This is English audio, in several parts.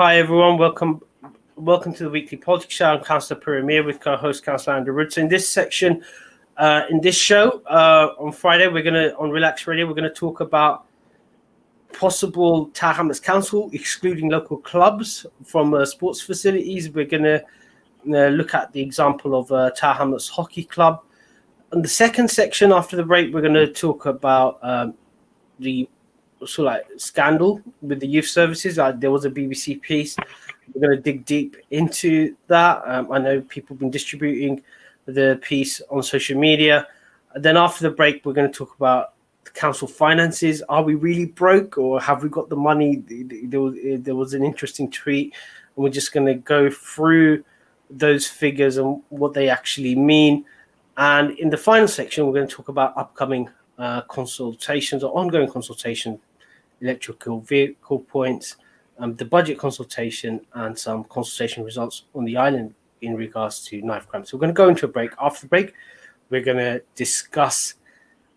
Hi everyone, welcome to the weekly politics show. I'm Councillor Puru with co-host Councillor Andrew Wood. So in this section, in this show on Friday, on Relax Radio, we're gonna talk about possible Tower Hamlets Council excluding local clubs from sports facilities. We're gonna look at the example of Tower Hamlets Hockey Club. In the second section, after the break, we're gonna talk about the scandal with the youth services. There was a BBC piece. We're going to dig deep into that. I know people have been distributing the piece on social media. And then after the break, we're going to talk about the council finances. Are we really broke, or have we got the money? There was an interesting tweet, and we're just going to go through those figures and what they actually mean. And in the final section, we're going to talk about upcoming consultations or ongoing consultation, electrical vehicle points, the budget consultation, and some consultation results on the island in regards to knife crime. So we're going to go into a break. After the break, we're going to discuss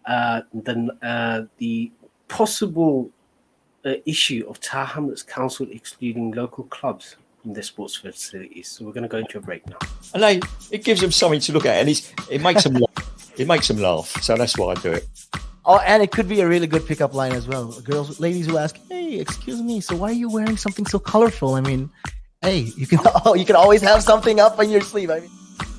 the possible issue of Tower Hamlets Council excluding local clubs from their sports facilities. So we're going to go into a break now. And it gives them something to look at, and it makes them laugh. It makes them laugh. So that's why I do it. Oh, and it could be a really good pickup line as well. Ladies who ask, "Hey, excuse me, so why are you wearing something so colorful?" I mean, hey, you can always have something up on your sleeve. I mean,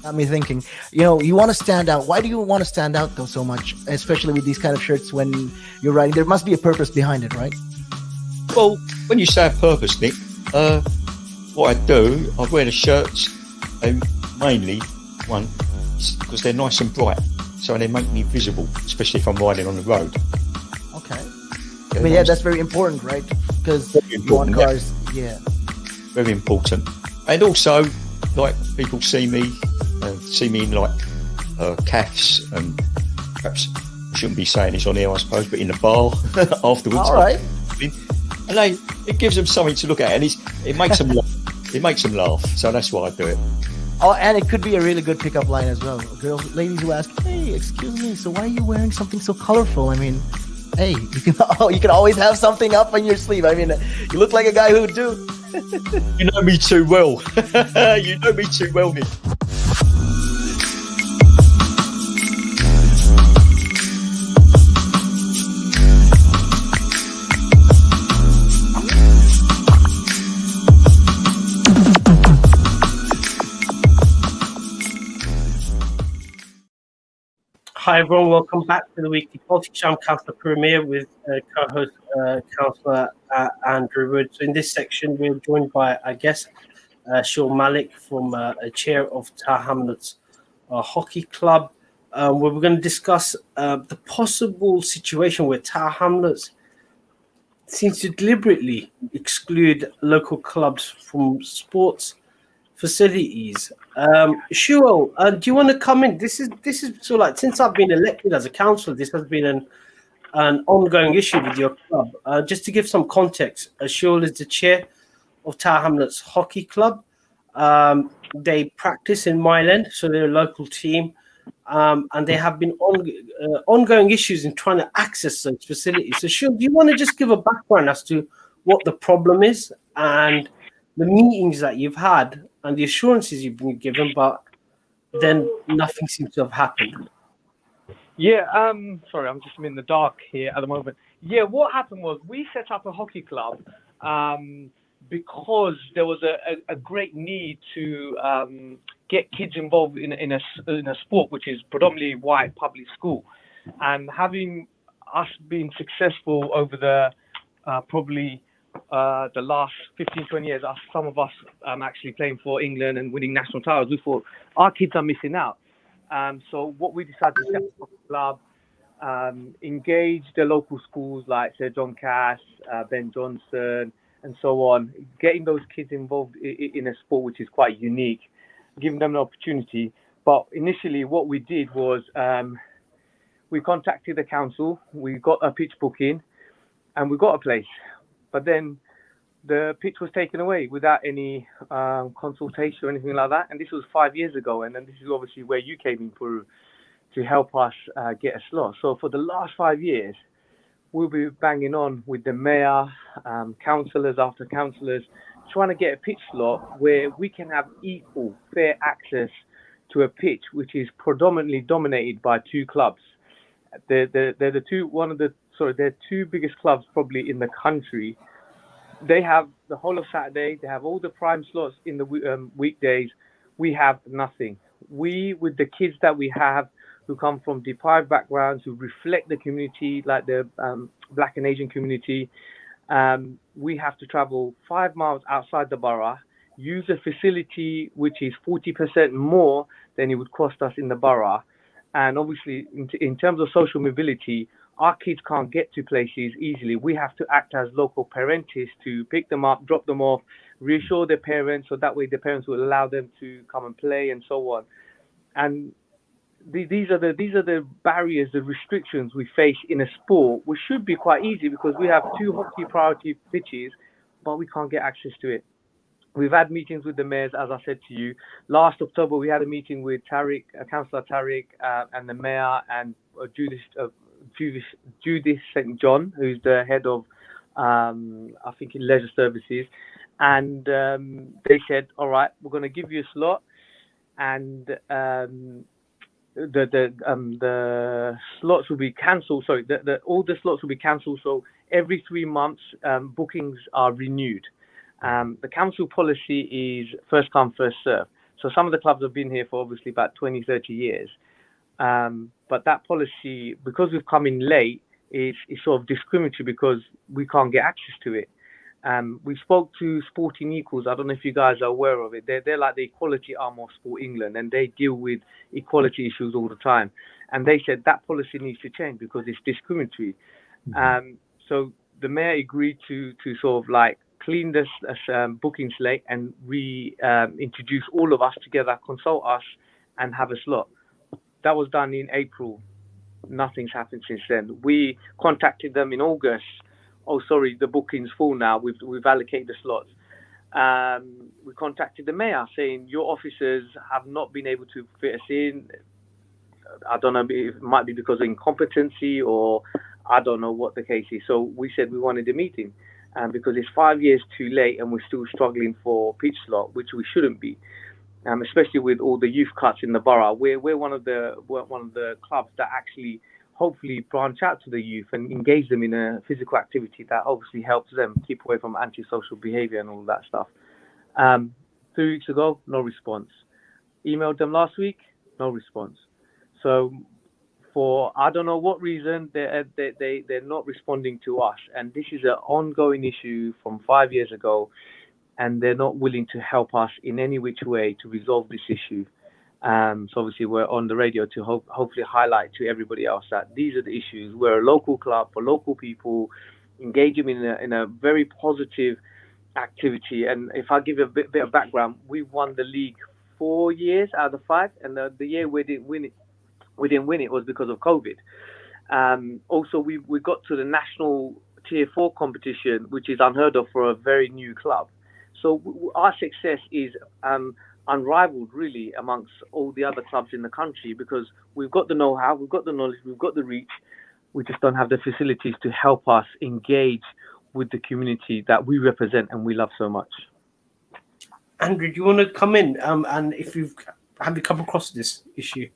got me thinking. You want to stand out. Why do you want to stand out though so much, especially with these kind of shirts when you're riding? There must be a purpose behind it, right? Well, when you say a purpose, Nick, what I do, I wear the shirts, mainly one because they're nice and bright. So they make me visible, especially if I'm riding on the road. Okay. That's very important, right? Because you want cars, Very important. And also, like, people see me in, like, calves, and perhaps I shouldn't be saying this on here, I suppose, but in the bar afterwards. All right. And it gives them something to look at, and it makes them laugh. It makes them laugh, so that's why I do it. Oh, and it could be a really good pickup line as well. Ladies who ask, "Hey, excuse me, so why are you wearing something so colorful?" I mean, hey, you can always have something up on your sleeve. I mean, you look like a guy who would do. You know me too well. You know me too well, Nick. Hi everyone, welcome back to the weekly politics show. I'm Councillor Puru with co-host Councillor Andrew Wood. So in this section, we're joined by our guest, Shaul Malik, from chair of Tower Hamlets Hockey Club, where we're going to discuss the possible situation where Tower Hamlets seems to deliberately exclude local clubs from sports facilities. Shaul, do you want to come in? This is sort of like, since I've been elected as a councillor, this has been an ongoing issue with your club. Just to give some context, Shaul is the chair of Tower Hamlets Hockey Club. They practice in Miah, so they're a local team, and they have been ongoing issues in trying to access those facilities. So Shaul, do you want to just give a background as to what the problem is and the meetings that you've had and the assurances you've been given, but then nothing seems to have happened? Yeah, sorry, I'm just in the dark here at the moment. Yeah, what happened was we set up a hockey club because there was a great need to get kids involved in a sport which is predominantly white public school. And having us been successful over the probably the last 15, 20 years, some of us actually playing for England and winning national titles, we thought our kids are missing out. So what we decided to set up a club, engage the local schools like Sir John Cass, Ben Johnson, and so on, getting those kids involved in a sport which is quite unique, giving them an opportunity. But initially what we did was we contacted the council, we got a pitch booking, and we got a place. But then the pitch was taken away without any consultation or anything like that. And this was 5 years ago. And then this is obviously where you came in, Puru, to help us get a slot. So for the last 5 years, we'll be banging on with the mayor, councillors after councillors, trying to get a pitch slot where we can have equal, fair access to a pitch, which is predominantly dominated by two clubs. They're two biggest clubs probably in the country. They have the whole of Saturday. They have all the prime slots in the weekdays. We have nothing. We, with the kids that we have, who come from deprived backgrounds, who reflect the community, like the Black and Asian community, we have to travel 5 miles outside the borough, use a facility which is 40% more than it would cost us in the borough. And obviously, in terms of social mobility, our kids can't get to places easily. We have to act as local parentes to pick them up, drop them off, reassure their parents, so that way the parents will allow them to come and play and so on. And these are the barriers, the restrictions we face in a sport, which should be quite easy because we have 2 hockey priority pitches, but we can't get access to it. We've had meetings with the mayors, as I said to you. Last October, we had a meeting with Tariq, Councillor Tariq, and the mayor, and Judith St. John, who's the head of, I think, in leisure services. And they said, all right, we're going to give you a slot. And the slots will be cancelled. Sorry, all the slots will be cancelled. So every 3 months, bookings are renewed. The council policy is first come, first serve. So some of the clubs have been here for obviously about 20, 30 years. But that policy, because we've come in late, is sort of discriminatory because we can't get access to it. We spoke to Sporting Equals. I don't know if you guys are aware of it. They're like the equality arm of Sport England, and they deal with equality issues all the time. And they said that policy needs to change because it's discriminatory. So the mayor agreed to sort of like clean this booking slate and introduce all of us together, consult us, and have a slot. That was done in April. Nothing's happened since then. We contacted them in August. Oh, sorry, the booking's full now. We've allocated the slots. We contacted the mayor saying your officers have not been able to fit us in. I don't know, it might be because of incompetency or I don't know what the case is. So we said we wanted a meeting. Because it's 5 years too late and we're still struggling for pitch slot, which we shouldn't be, especially with all the youth cuts in the borough. We're one of the clubs that actually hopefully branch out to the youth and engage them in a physical activity that obviously helps them keep away from antisocial behaviour and all that stuff. 2 weeks ago, no response. Emailed them last week, no response. So for I don't know what reason, they're not responding to us. And this is an ongoing issue from 5 years ago, and they're not willing to help us in any which way to resolve this issue. So obviously we're on the radio to hopefully highlight to everybody else that these are the issues. We're a local club for local people, engage them in a very positive activity. And if I give a bit of background, we won the league 4 years out of 5, and the year we didn't win it was because of COVID. Also, we got to the national Tier 4 competition, which is unheard of for a very new club. So our success is unrivaled, really, amongst all the other clubs in the country because we've got the know-how, we've got the knowledge, we've got the reach. We just don't have the facilities to help us engage with the community that we represent and we love so much. Andrew, do you want to come in? And have you come across this issue?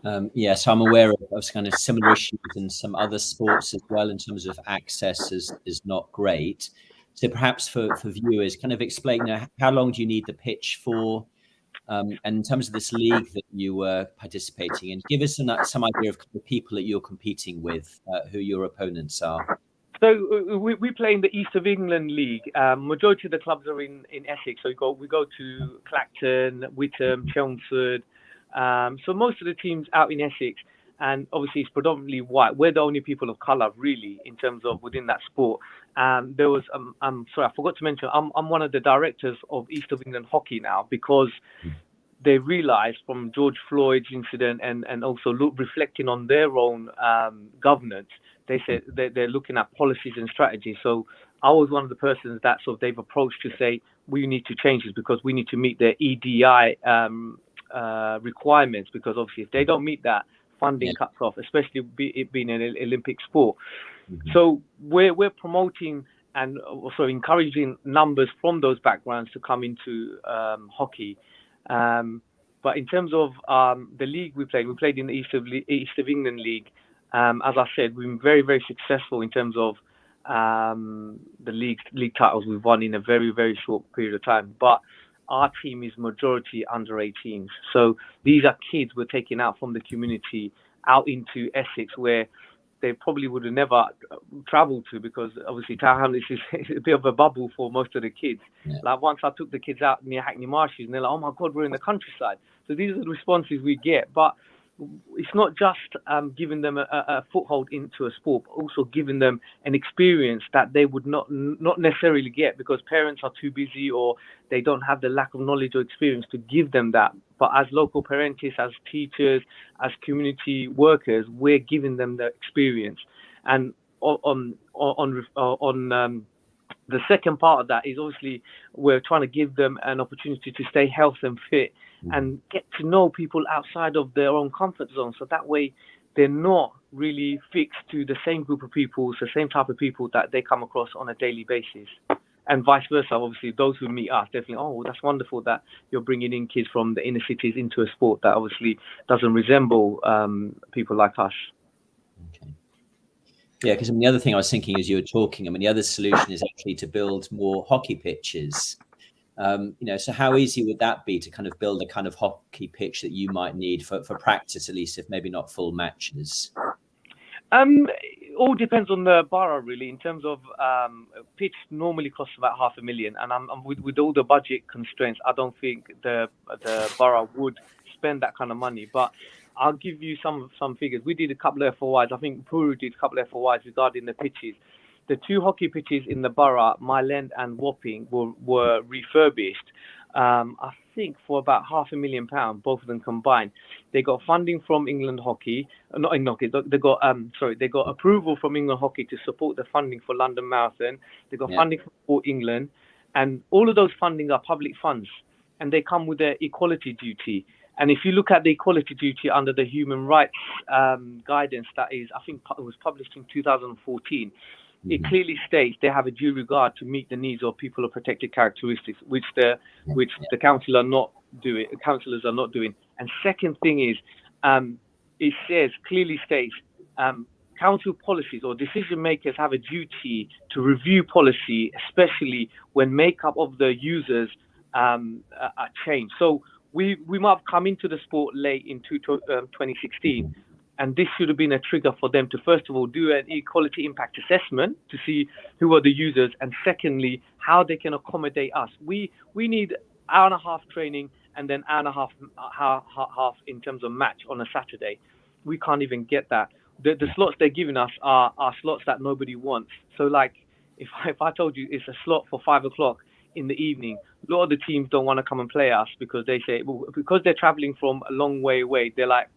So I'm aware of kind of similar issues in some other sports as well in terms of access is not great. So perhaps for viewers, kind of explain how long do you need the pitch for? And in terms of this league that you were participating in, give us some idea of the people that you're competing with, who your opponents are. So we play in the East of England League. Majority of the clubs are in Essex. So we go to Clacton, Witham, Chelmsford. So most of the teams out in Essex, and obviously it's predominantly white. We're the only people of colour, really, in terms of within that sport. There was, sorry, I forgot to mention, I'm one of the directors of East of England Hockey now because they realised from George Floyd's incident and also reflecting on their own governance, they said they're looking at policies and strategies. So I was one of the persons that sort of they've approached to say we need to change this because we need to meet their EDI requirements, because obviously if they don't meet that, funding cuts off, especially it being an Olympic sport. So we're promoting and also encouraging numbers from those backgrounds to come into hockey. But in terms of the league we played in the East of England League. As I said, we've been very, very successful in terms of the league titles we've won in a very, very short period of time. But our team is majority under 18s. So these are kids we're taking out from the community out into Essex, where they probably would have never traveled to, because obviously Tower Hamlets is a bit of a bubble for most of the kids. Yeah. Like once I took the kids out near Hackney Marshes, and they're like, "Oh my God, we're in the countryside." So these are the responses we get. But it's not just giving them a foothold into a sport, but also giving them an experience that they would not necessarily get, because parents are too busy or they don't have the lack of knowledge or experience to give them that. But as local parents, as teachers, as community workers, we're giving them the experience. And on the second part of that is obviously we're trying to give them an opportunity to stay healthy and fit and get to know people outside of their own comfort zone. So that way they're not really fixed to the same group of people, the same type of people that they come across on a daily basis. And vice versa, obviously, those who meet us definitely, oh, that's wonderful that you're bringing in kids from the inner cities into a sport that obviously doesn't resemble people like us. Okay. Yeah, because the other thing I was thinking as you were talking, the other solution is actually to build more hockey pitches. So how easy would that be to kind of build a kind of hockey pitch that you might need for practice, at least, if maybe not full matches? All depends on the borough, really. In terms of pitch, normally costs about $500,000, and with all the budget constraints, I don't think the borough would spend that kind of money. But I'll give you some figures. We did a couple of FOIs. I think Puru did a couple of FOIs regarding the pitches. The two hockey pitches in the borough, Miah and Wapping, were refurbished. I think for about £500,000, both of them combined. They got funding from England Hockey, not in hockey. They got approval from England Hockey to support the funding for London Marathon. They got funding from Sport England, and all of those funding are public funds, and they come with their equality duty. And if you look at the equality duty under the human rights guidance, that is, I think it was published in 2014. It clearly states they have a due regard to meet the needs of people of protected characteristics, which the councillors are not doing. And second thing is, it clearly states council policies or decision makers have a duty to review policy, especially when makeup of the users are changed. So we might have come into the sport late in 2016. And this should have been a trigger for them to, first of all, do an equality impact assessment to see who are the users, and secondly, how they can accommodate us. We need hour and a half training and then hour and a half in terms of match on a Saturday. We can't even get that. The slots they're giving us are slots that nobody wants. So like, if I told you it's a slot for 5 o'clock in the evening, a lot of the teams don't want to come and play us because they say, well, because they're traveling from a long way away, they're like,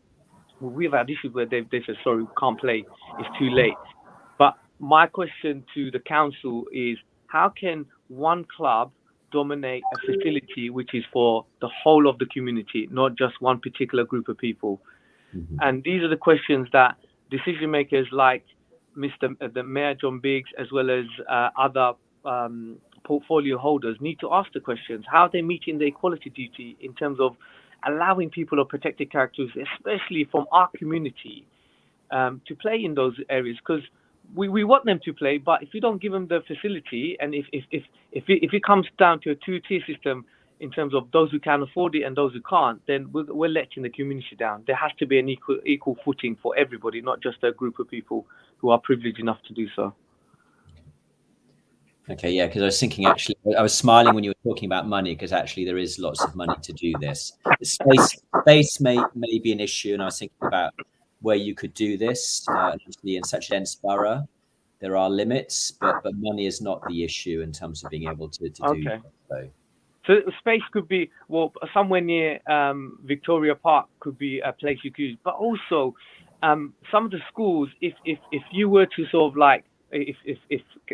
well, we've had issues where they said, sorry, we can't play, it's too late. But my question to the council is, how can one club dominate a facility which is for the whole of the community, not just one particular group of people? And these are the questions that decision makers like the Mayor John Biggs, as well as other portfolio holders, need to ask the questions. How are they meeting the equality duty in terms of allowing people of protected characters, especially from our community, to play in those areas? Because we want them to play, but if you don't give them the facility, and if it comes down to a two-tier system in terms of those who can afford it and those who can't, then we're letting the community down. There has to be an equal footing for everybody, not just a group of people who are privileged enough to do so. Okay, yeah, because I was thinking, actually, I was smiling when you were talking about money, because actually there is lots of money to do this. The space may be an issue, and I was thinking about where you could do this. Obviously, in such a dense borough, there are limits, but money is not the issue in terms of being able to do that. So space could be, well, somewhere near Victoria Park could be a place you could use, but also some of the schools, if you were to sort of like, if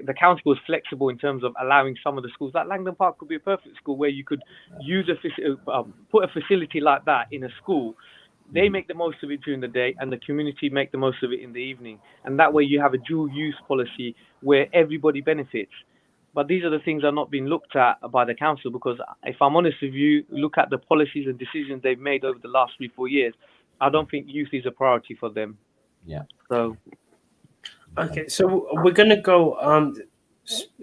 the council was flexible in terms of allowing some of the schools, like Langdon Park could be a perfect school where you could use put a facility like that in a school. They make the most of it during the day, and the community make the most of it in the evening. And that way you have a dual use policy where everybody benefits. But these are the things that are not being looked at by the council, because if I'm honest with you, look at the policies and decisions they've made over the last 3-4 years. I don't think youth is a priority for them. Yeah. So. Okay, so we're going to go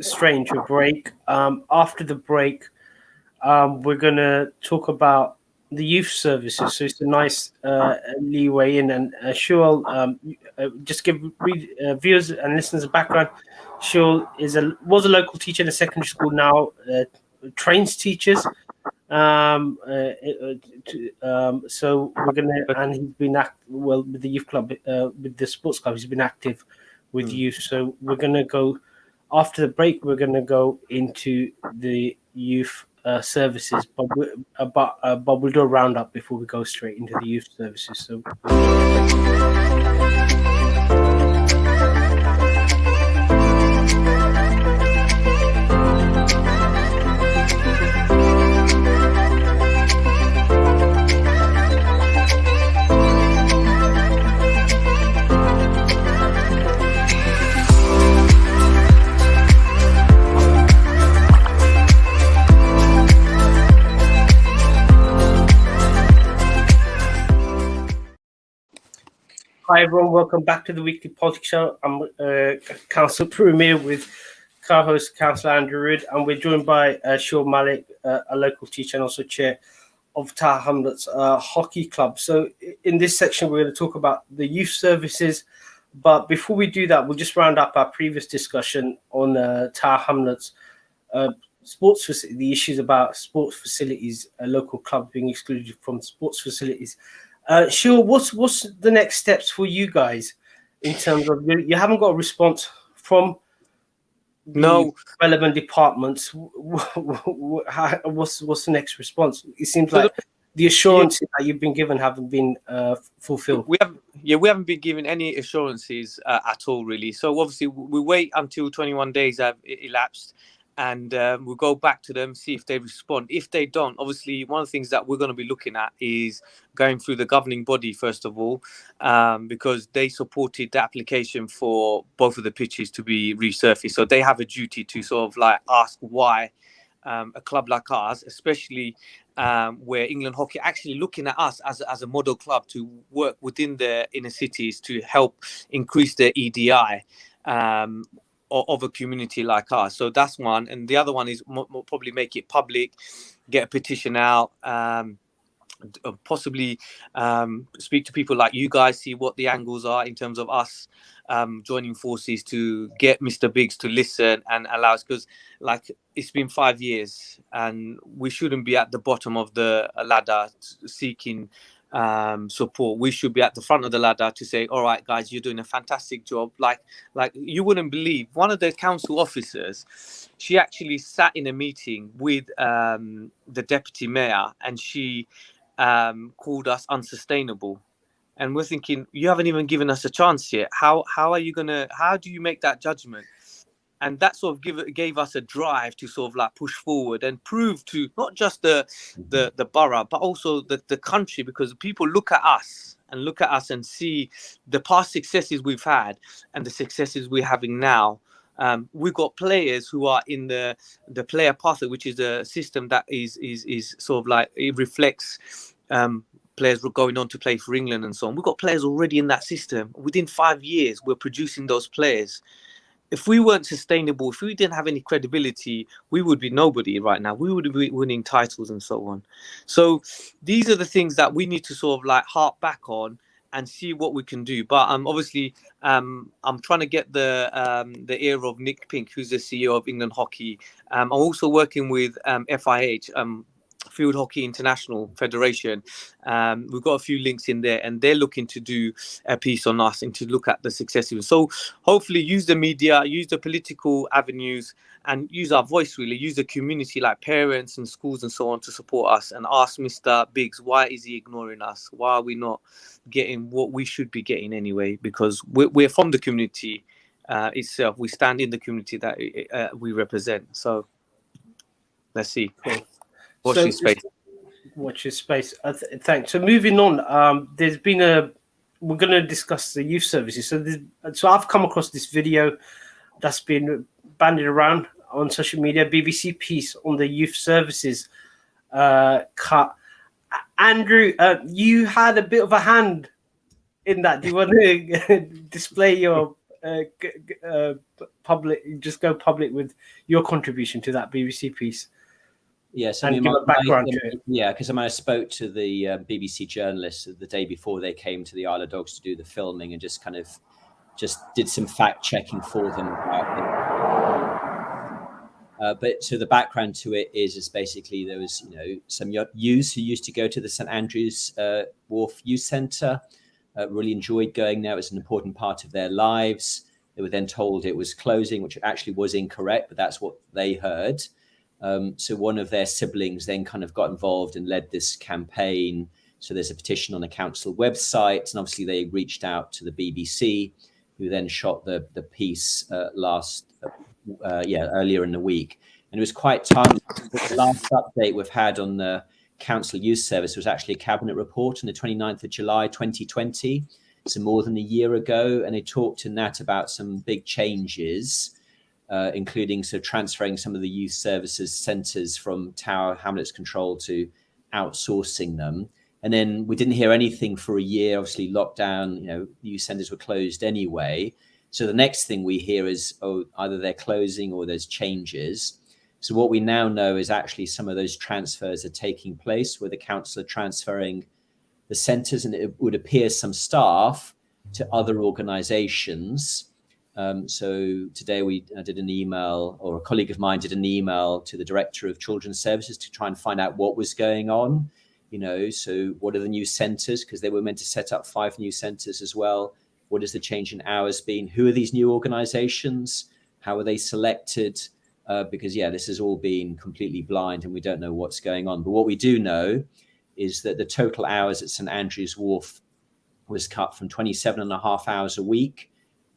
straight into a break. After the break, we're going to talk about the youth services. So it's a nice leeway in. And Shul, just give viewers and listeners a background. Shul was a local teacher in a secondary school, now trains teachers. So we're going to, and he's been with the youth club, with the sports club, he's been active with youth. So we're going to go, after the break, we're going to go into the youth services, but we'll do a roundup before we go straight into the youth services. So. Hi everyone, welcome back to the weekly politics show. I'm Councillor Puru with co-host Councillor Andrew Rood, and we're joined by Shul Malik, a local teacher and also chair of Tower Hamlets Hockey Club. So in this section, we're going to talk about the youth services. But before we do that, we'll just round up our previous discussion on Tower Hamlets the issues about sports facilities, local clubs being excluded from sports facilities. Shul, what's the next steps for you guys in terms of you haven't got a response from the relevant departments? What's the next response? It seems like the assurances that you've been given haven't been fulfilled. We haven't been given any assurances at all, really. So obviously we wait until 21 days have elapsed, and we'll go back to them, see if they respond. If they don't, obviously one of the things that we're going to be looking at is going through the governing body, first of all, because they supported the application for both of the pitches to be resurfaced. So they have a duty to sort of like ask why a club like ours, especially where England Hockey actually looking at us as a model club to work within the inner cities to help increase their EDI, of a community like ours. So that's one. And the other one is probably make it public, get a petition out, possibly speak to people like you guys, see what the angles are in terms of us joining forces to get Mr. Biggs to listen and allow us, because like it's been 5 years and we shouldn't be at the bottom of the ladder seeking support. We should be at the front of the ladder to say, all right guys, you're doing a fantastic job. Like you wouldn't believe, one of the council officers, she actually sat in a meeting with the deputy mayor, and she called us unsustainable. And we're thinking, you haven't even given us a chance yet. How do you make that judgment? And that sort of gave us a drive to sort of like push forward and prove to not just the borough, but also the country, because people look at us and see the past successes we've had and the successes we're having now. We've got players who are in the player pathway, which is a system that is sort of like, it reflects players were going on to play for England and so on. We've got players already in that system. Within 5 years, we're producing those players. If we weren't sustainable, if we didn't have any credibility, we would be nobody right now. We would be winning titles and so on. So these are the things that we need to sort of like harp back on and see what we can do. But obviously, I'm trying to get the ear of Nick Pink, who's the CEO of England Hockey. I'm also working with FIH, Field Hockey International Federation. We've got a few links in there, and they're looking to do a piece on us and to look at the successes. So hopefully use the media, use the political avenues, and use our voice, really, use the community like parents and schools and so on to support us, and ask Mr. Biggs, why is he ignoring us? Why are we not getting what we should be getting anyway? Because we're from the community itself. We stand in the community that we represent. So let's see. Cool. Watch this space. Watch this space. Thanks. So moving on, we're going to discuss the youth services. So I've come across this video that's been bandied around on social media, BBC piece on the youth services cut. Andrew, you had a bit of a hand in that. Do you want to display your public? Just go public with your contribution to that BBC piece. Yes, and give a background to it. Yeah, because I spoke to the BBC journalists the day before they came to the Isle of Dogs to do the filming, and just did some fact checking for them about it. But so the background to it is basically there was some youths who used to go to the St Andrews Wharf Youth Centre, really enjoyed going there. It was an important part of their lives. They were then told it was closing, which actually was incorrect, but that's what they heard. So one of their siblings then kind of got involved and led this campaign. So there's a petition on the council website, and obviously they reached out to the BBC, who then shot the piece earlier in the week. And it was quite timely. The last update we've had on the council youth service was actually a cabinet report on the 29th of July 2020, so more than a year ago. And they talked in that about some big changes, including transferring some of the youth services centres from Tower Hamlets Control to outsourcing them. And then we didn't hear anything for a year. Obviously, lockdown, youth centres were closed anyway. So the next thing we hear is, either they're closing or there's changes. So what we now know is actually some of those transfers are taking place, where the council are transferring the centres, and it would appear some staff to other organisations. So today I did an email, or a colleague of mine did an email to the Director of Children's Services to try and find out what was going on. So what are the new centres? Because they were meant to set up 5 new centres as well. What has the change in hours been? Who are these new organisations? How are they selected? Because, this has all been completely blind and we don't know what's going on. But what we do know is that the total hours at St Andrews Wharf was cut from 27.5 hours a week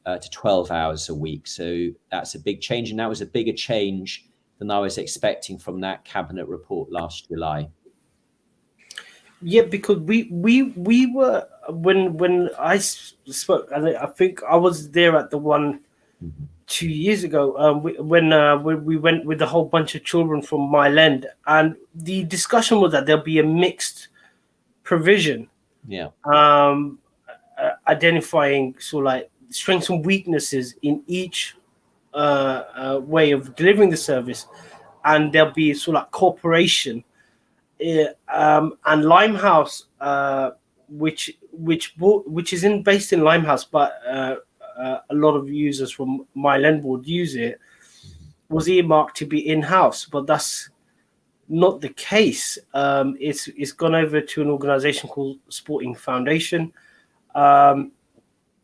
to 12 hours a week. So that's a big change. And that was a bigger change than I was expecting from that cabinet report last July. Yeah, because we were, when I spoke, I think I was there at the one 2 years ago, when we went with a whole bunch of children from Miah, and the discussion was that there'll be a mixed provision. Yeah. Identifying strengths and weaknesses in each way of delivering the service, and there'll be cooperation. And Limehouse, which is based in Limehouse, but a lot of users from Miah would use it, was earmarked to be in-house, but that's not the case. It's gone over to an organisation called Sporting Foundation, and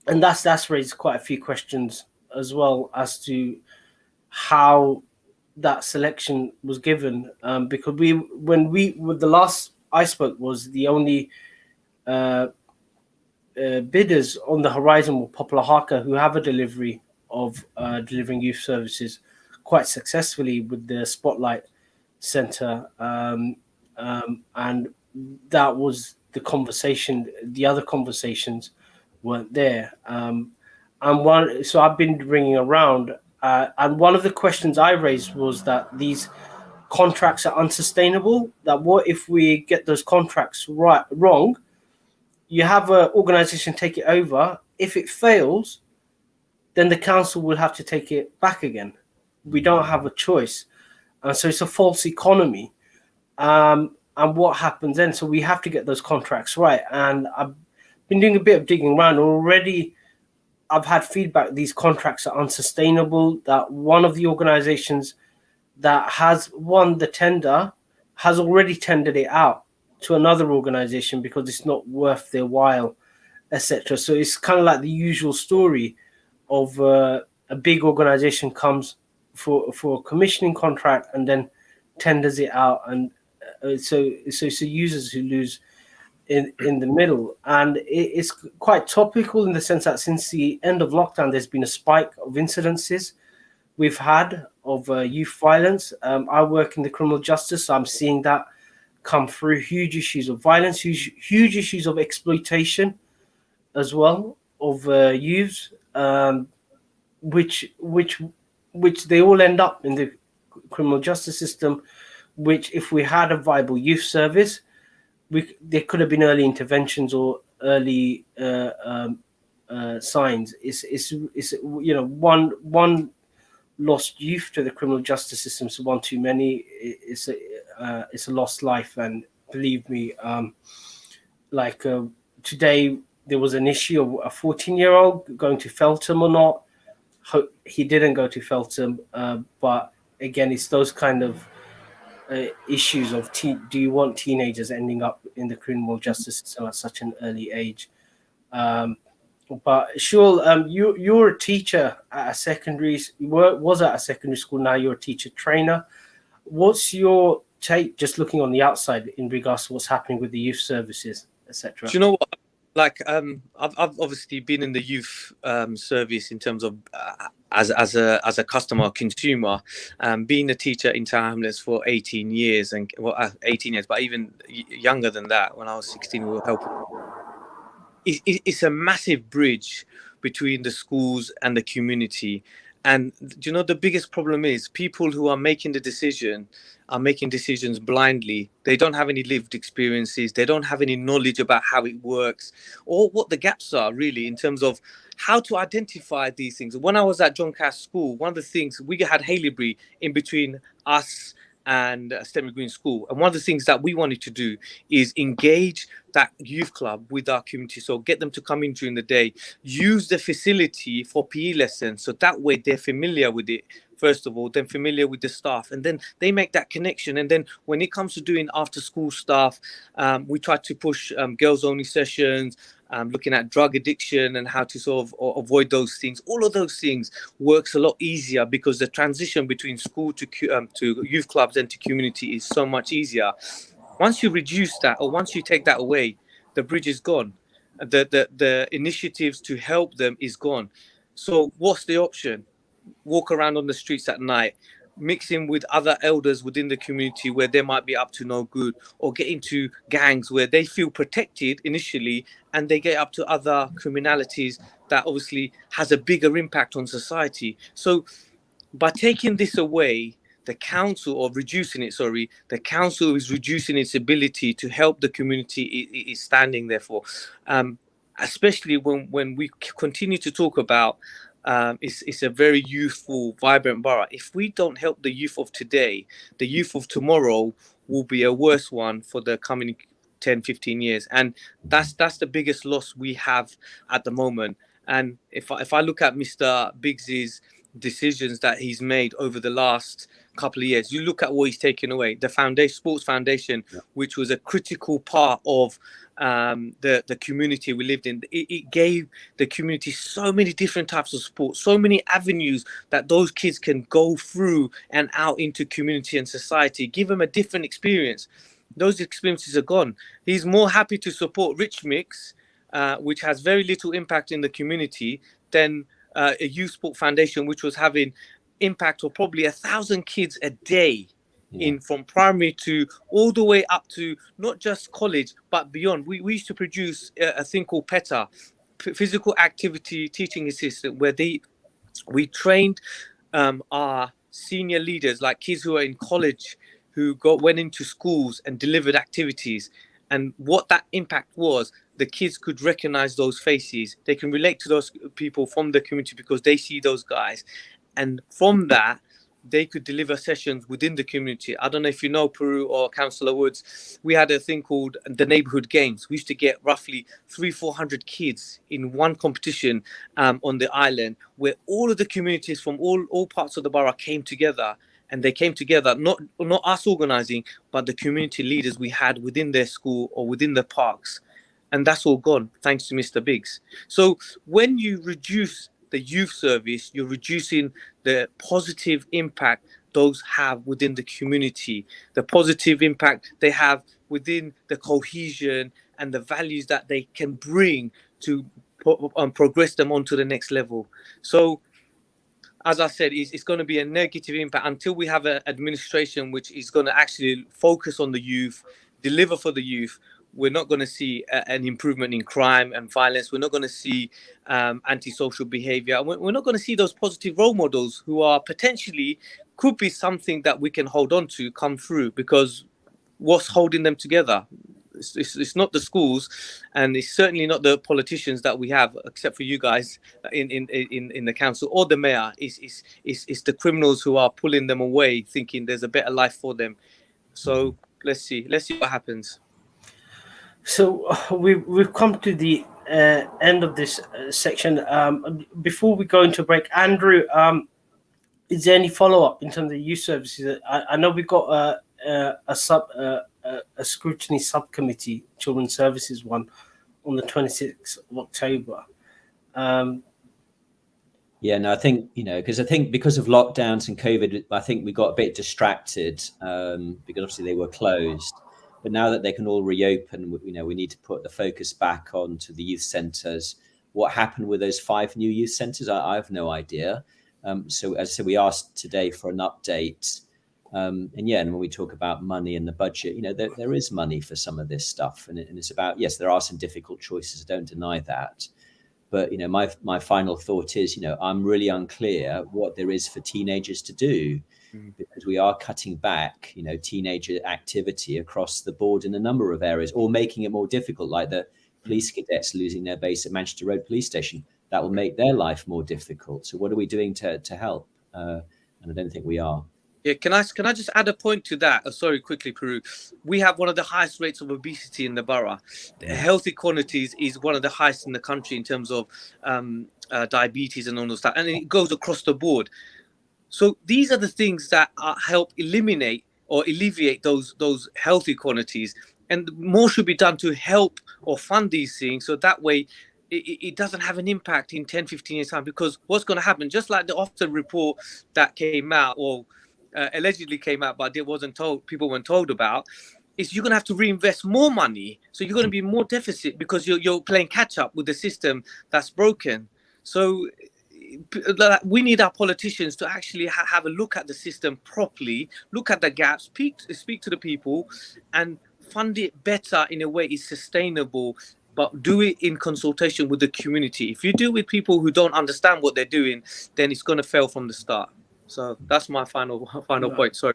that's raised quite a few questions as well as to how that selection was given, because the last I spoke was the only bidders on the horizon were Popular Haka, who have a delivery of delivering youth services quite successfully with the Spotlight Centre, and that was the conversation. The other conversations weren't there, so I've been ringing around. And one of the questions I raised was that these contracts are unsustainable. That what if we get those contracts wrong? You have an organisation take it over. If it fails, then the council will have to take it back again. We don't have a choice. So it's a false economy. And what happens then? So we have to get those contracts right. And I've been doing a bit of digging around already. I've had feedback these contracts are unsustainable, that one of the organizations that has won the tender has already tendered it out to another organization because it's not worth their while, etc. So it's kind of like the usual story of a big organization comes for a commissioning contract and then tenders it out, and so users who lose in the middle. And it's quite topical in the sense that since the end of lockdown, there's been a spike of incidences we've had of youth violence. I work in the criminal justice, so I'm seeing that come through. Huge issues of violence, huge issues of exploitation as well of youths, which which they all end up in the criminal justice system. Which, if we had a viable youth service, there could have been early interventions or early signs. It's one lost youth to the criminal justice system is one too many. It's a lost life, and believe me, today there was an issue of a 14-year-old going to Feltham or not. He didn't go to Feltham, but again, it's those kind of issues of do you want teenagers ending up in the criminal justice system at such an early age? But sure, you're a teacher at a secondary. Was at a secondary school. Now you're a teacher trainer. What's your take, just looking on the outside, in regards to what's happening with the youth services, etc.? Do you know what? Like, I've obviously been in the youth service in terms of as a customer consumer, being a teacher in Tower Hamlets for 18 years, and 18 years, but even younger than that, when I was 16, we were helping. It's a massive bridge between the schools and the community. And do you know the biggest problem is people who are making the decision are making decisions blindly. They don't have any lived experiences. They don't have any knowledge about how it works or what the gaps are really in terms of how to identify these things. When I was at John Cass School, one of the things, we had Haileybury in between us and Stepney Green School. And one of the things that we wanted to do is engage that youth club with our community. So get them to come in during the day, use the facility for PE lessons. So that way they're familiar with it, first of all, then familiar with the staff. And then they make that connection. And then when it comes to doing after school stuff, we try to push girls only sessions, looking at drug addiction and how to sort of avoid those things. All of those things works a lot easier because the transition between school to youth clubs and to community is so much easier. Once you reduce that, or once you take that away, the bridge is gone. The initiatives to help them is gone. So what's the option? Walk around on the streets at night, mixing with other elders within the community where they might be up to no good, or get into gangs where they feel protected initially and they get up to other criminalities that obviously has a bigger impact on society. So by taking this away, the council is reducing its ability to help the community it is standing there for. Especially when we continue to talk about it's a very youthful, vibrant borough. If we don't help the youth of today, the youth of tomorrow will be a worse one for the coming 10, 15 years. And that's the biggest loss we have at the moment. And if I look at Mr. Biggs's decisions that he's made over the last couple of years, you look at what he's taken away. The sports foundation, which was a critical part of the community we lived in. It gave the community so many different types of sports, so many avenues that those kids can go through and out into community and society, give them a different experience. Those experiences are gone. He's more happy to support Rich Mix, which has very little impact in the community, than a youth sport foundation, which was having impact of probably 1,000 kids a day. In from primary to all the way up to not just college but beyond. We used to produce a thing called PETA, physical activity teaching assistant, where we trained our senior leaders, like kids who are in college, who went into schools and delivered activities. And what that impact was, the kids could recognize those faces. They can relate to those people from the community because they see those guys, and from that they could deliver sessions within the community. I don't know if you know Puru or Councillor Woods. We had a thing called the neighbourhood games. We used to get roughly 300-400 kids in one competition on the island, where all of the communities from all parts of the borough came together. And they came together, not us organising, but the community leaders we had within their school or within the parks. And that's all gone, thanks to Mr. Biggs. So when you reduce the youth service, you're reducing the positive impact those have within the community, the positive impact they have within the cohesion and the values that they can bring to progress them onto the next level. So, as I said, it's going to be a negative impact until we have an administration which is going to actually focus on the youth, deliver for the youth. we're not going to see an improvement in crime and violence. We're not going to see antisocial behavior. We're not going to see those positive role models who are potentially could be something that we can hold on to come through, because what's holding them together? It's not the schools, and it's certainly not the politicians that we have, except for you guys in the council or the mayor. It's the criminals who are pulling them away, thinking there's a better life for them. So let's see what happens. So we've come to the end of this section. Before we go into break, Andrew, is there any follow-up in terms of youth services? I know we've got a scrutiny subcommittee, children's services one, on the 26th of October. Yeah, no, I think, because because of lockdowns and COVID, I think we got a bit distracted because obviously they were closed. But now that they can all reopen, we need to put the focus back onto the youth centres. What happened with those 5 new youth centres, I have no idea. So as I said, we asked today for an update. And when we talk about money and the budget, there is money for some of this stuff. And it's about, yes, there are some difficult choices. I don't deny that. But, my final thought is, I'm really unclear what there is for teenagers to do, because we are cutting back, teenager activity across the board in a number of areas, or making it more difficult, like the police cadets losing their base at Manchester Road Police Station. That will make their life more difficult. So what are we doing to help? And I don't think we are. Yeah, can I just add a point to that? Sorry, quickly, Puru. We have one of the highest rates of obesity in the borough. Health inequalities is one of the highest in the country in terms of diabetes and all of that, and it goes across the board. So these are the things that help eliminate or alleviate those health inequalities, and more should be done to help or fund these things, so that way it doesn't have an impact in 10, 15 years time. Because what's going to happen, just like the Ofsted report that came out, or allegedly came out, but people weren't told about, is you're going to have to reinvest more money. So you're going to be more deficit because you're playing catch up with the system that's broken. So we need our politicians to actually have a look at the system properly, look at the gaps, speak to the people, and fund it better in a way it's sustainable, but do it in consultation with the community. If you do it with people who don't understand what they're doing, then it's going to fail from the start. So that's my final point. Sorry.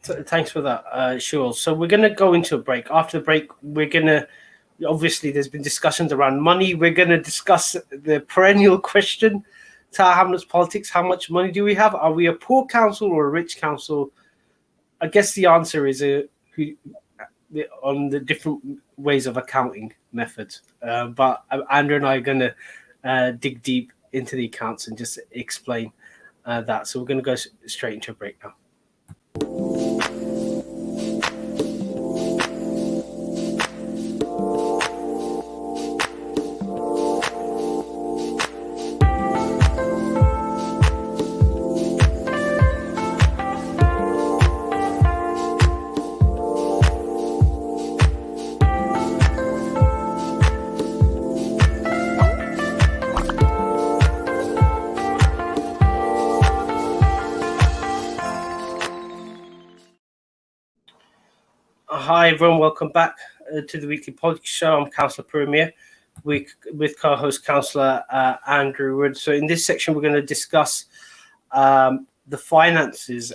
Thanks for that, sure. So we're going to go into a break. After the break, we're going to, obviously there's been discussions around money. We're going to discuss the perennial question, Tower Hamlets politics. How much money do we have? Are we a poor council or a rich council? I guess the answer is on the different ways of accounting methods. But Andrew and I are going to dig deep into the accounts and just explain that. So we're going to go straight into a break now. Hi everyone, welcome back to the weekly politics show. I'm Councillor Puru with co-host Councillor Andrew Wood. So in this section, we're going to discuss the finances.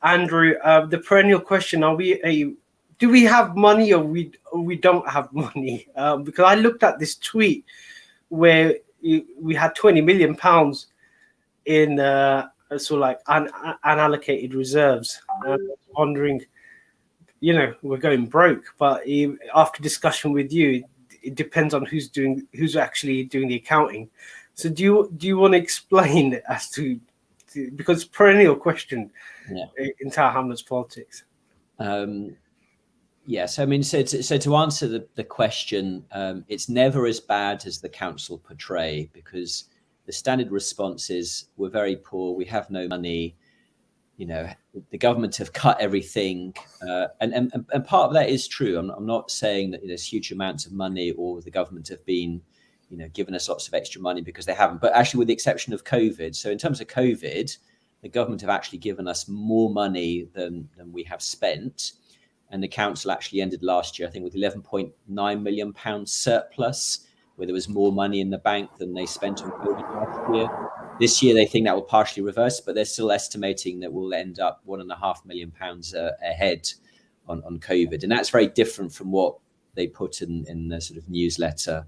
Andrew, the perennial question: do we have money or we don't have money? Because I looked at this tweet where we had £20 million in unallocated reserves. I'm wondering, we're going broke, but after discussion with you, it depends on who's actually doing the accounting. So do you want to explain as to because it's a perennial question in Tower Hamlets politics? Yes, I mean, so to answer the question, it's never as bad as the council portray, because the standard response is we're very poor, we have no money. The government have cut everything, and part of that is true. I'm not saying that there's huge amounts of money or the government have been, given us lots of extra money, because they haven't. But actually, with the exception of COVID, so in terms of COVID, the government have actually given us more money than we have spent. And the council actually ended last year, I think, with £11.9 million surplus, where there was more money in the bank than they spent on COVID last year. This year, they think that will partially reverse, but they're still estimating that we'll end up £1.5 million ahead on COVID. And that's very different from what they put in the sort of newsletter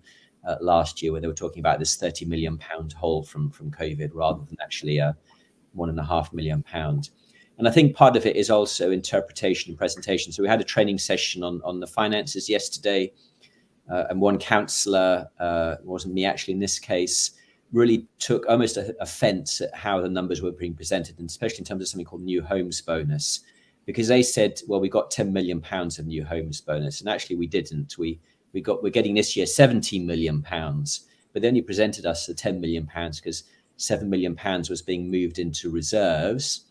last year, where they were talking about this £30 million hole from COVID rather than actually a £1.5 million. And I think part of it is also interpretation and presentation. So we had a training session on the finances yesterday, and one councillor, it wasn't me actually in this case, really took almost offence at how the numbers were being presented, and especially in terms of something called new homes bonus, because they said, well, we got £10 million of new homes bonus, and actually we didn't. We're getting this year £17 million, but then you presented us the £10 million because £7 million was being moved into reserves.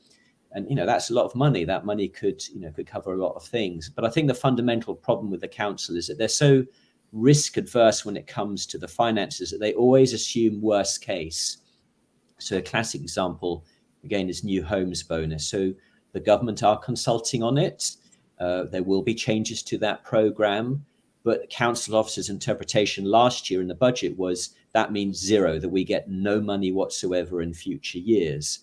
And, that's a lot of money. That money could cover a lot of things. But I think the fundamental problem with the council is that they're so risk adverse when it comes to the finances that they always assume worst case. So a classic example, again, is new homes bonus. So the government are consulting on it. There will be changes to that program. But council officers' interpretation last year in the budget was that means zero, that we get no money whatsoever in future years.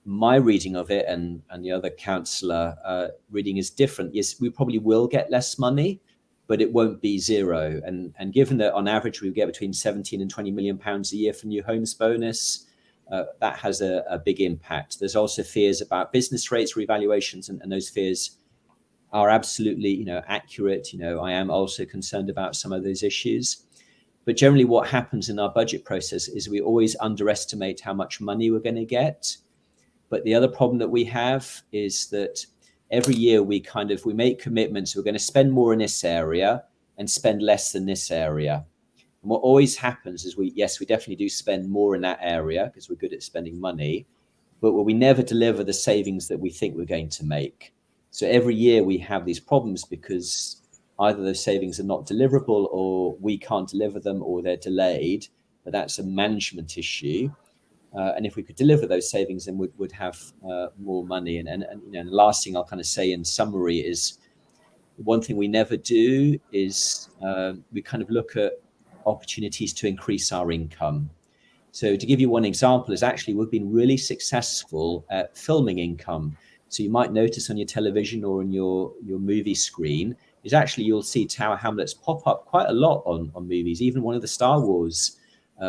My reading of it and the other councillor reading is different. Yes, we probably will get less money, but it won't be zero. And given that on average we get between 17 and 20 million pounds a year for new homes bonus, that has a big impact. There's also fears about business rates revaluations, and those fears are absolutely accurate. I am also concerned about some of those issues. But generally what happens in our budget process is we always underestimate how much money we're going to get. But the other problem that we have is that every year we make commitments. We're going to spend more in this area and spend less in this area. And what always happens is we definitely do spend more in that area because we're good at spending money, but we never deliver the savings that we think we're going to make. So every year we have these problems because either those savings are not deliverable or we can't deliver them or they're delayed, but that's a management issue. And if we could deliver those savings, then we'd have more money. And the last thing I'll kind of say in summary is one thing we never do is we kind of look at opportunities to increase our income. So to give you one example is actually we've been really successful at filming income. So you might notice on your television or on your movie screen is actually you'll see Tower Hamlets pop up quite a lot on movies. Even one of the Star Wars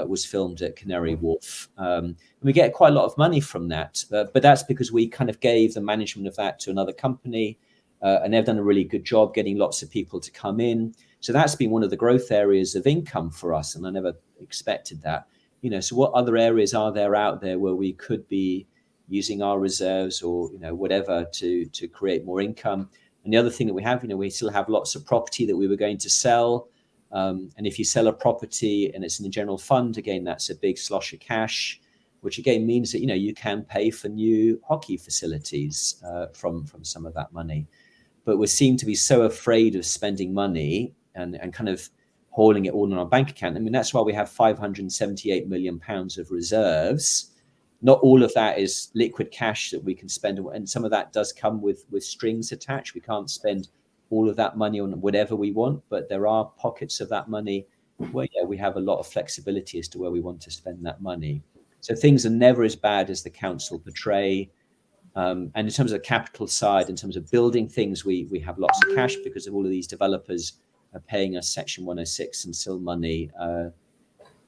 was filmed at Canary Wharf. And we get quite a lot of money from that. But that's because we kind of gave the management of that to another company. And they've done a really good job getting lots of people to come in. So that's been one of the growth areas of income for us. And I never expected that. So what other areas are there out there where we could be using our reserves or, whatever to create more income? And the other thing that we have, we still have lots of property that we were going to sell. And if you sell a property and it's in the general fund, again, that's a big slosh of cash, which again means that, you can pay for new hockey facilities from some of that money. But we seem to be so afraid of spending money and kind of hauling it all in our bank account. I mean, that's why we have £578 million of reserves. Not all of that is liquid cash that we can spend. And some of that does come with strings attached. We can't spend all of that money on whatever we want, but there are pockets of that money where we have a lot of flexibility as to where we want to spend that money. So things are never as bad as the council portray. And in terms of the capital side, in terms of building things, we have lots of cash because of all of these developers are paying us Section 106 and SIL money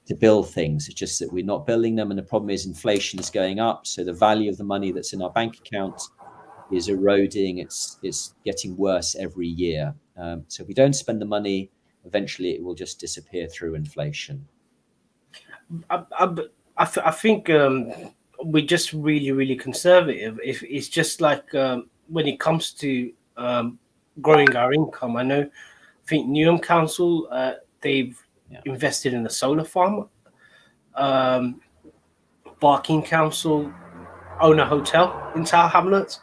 to build things. It's just that we're not building them. And the problem is inflation is going up. So the value of the money that's in our bank account is eroding. It's getting worse every year. So if we don't spend the money, eventually it will just disappear through inflation. I think we're just really, really conservative. If it's just like when it comes to growing our income, I think Newham Council, they've invested in a solar farm. Barking Council own a hotel in Tower Hamlets.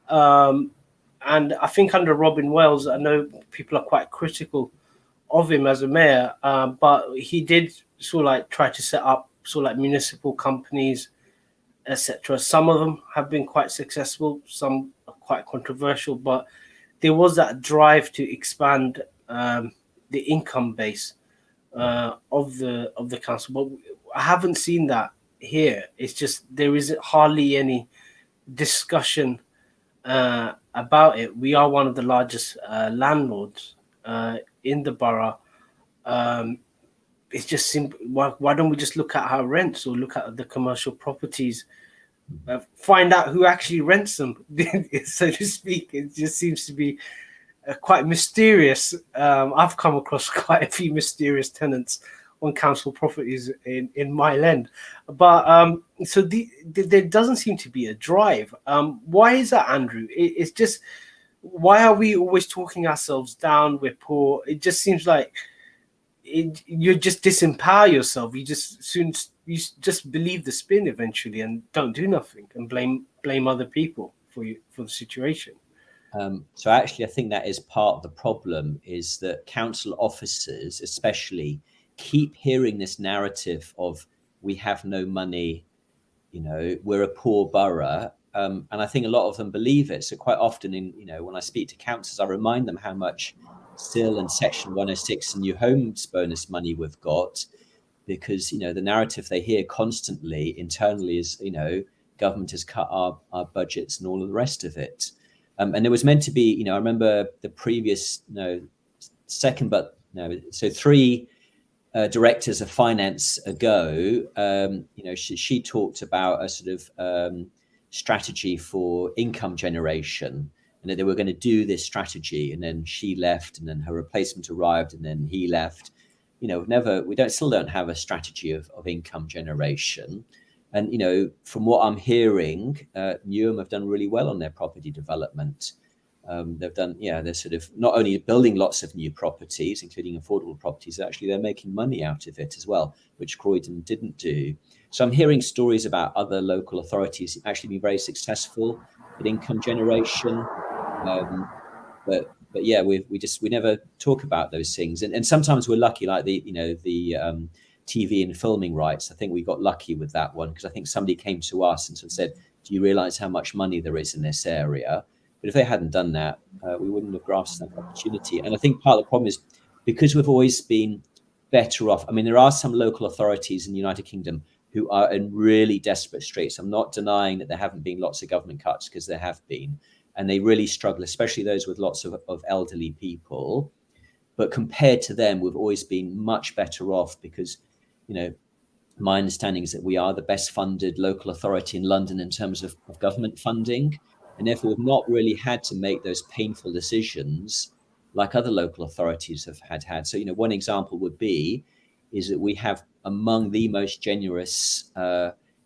And I think under Robin Wells, I know people are quite critical of him as a mayor, but he did sort of like try to set up sort of like municipal companies, etc. Some of them have been quite successful, some are quite controversial, but there was that drive to expand the income base of the council, but I haven't seen that here. It's just there isn't hardly any discussion about it. We are one of the largest landlords in the borough. It's just simple. Why don't we just look at our rents or look at the commercial properties, find out who actually rents them, so to speak? It just seems to be quite mysterious. I've come across quite a few mysterious tenants on council properties in Mile End, but so there doesn't seem to be a drive. Why is that, Andrew? It's just, why are we always talking ourselves down? We're poor. It just seems like you just disempower yourself. You just believe the spin eventually and don't do nothing and blame other people for the situation. So actually, I think that is part of the problem, is that council officers especially keep hearing this narrative of we have no money, we're a poor borough. And I think a lot of them believe it. So quite often when I speak to councillors, I remind them how much Cllr and Section 106 and new homes bonus money we've got, because, the narrative they hear constantly internally is, government has cut our budgets and all of the rest of it. And it was meant to be, I remember the previous, three directors of finance ago, she talked about a sort of strategy for income generation, and that they were going to do this strategy, and then she left, and then her replacement arrived, and then he left. We still don't have a strategy of income generation. And, from what I'm hearing, Newham have done really well on their property development. They're sort of not only building lots of new properties, including affordable properties, actually they're making money out of it as well, which Croydon didn't do. So I'm hearing stories about other local authorities actually being very successful at income generation. But yeah, we never talk about those things. And sometimes we're lucky, like the TV and filming rights. I think we got lucky with that one, because I think somebody came to us and sort of said, do you realize how much money there is in this area? But if they hadn't done that, we wouldn't have grasped that opportunity. And I think part of the problem is because we've always been better off. I mean, there are some local authorities in the United Kingdom who are in really desperate straits. I'm not denying that there haven't been lots of government cuts, because there have been, and they really struggle, especially those with lots of elderly people. But compared to them, we've always been much better off, because my understanding is that we are the best funded local authority in London in terms of government funding. And therefore, we've not really had to make those painful decisions like other local authorities have had. So, one example is that we have among the most generous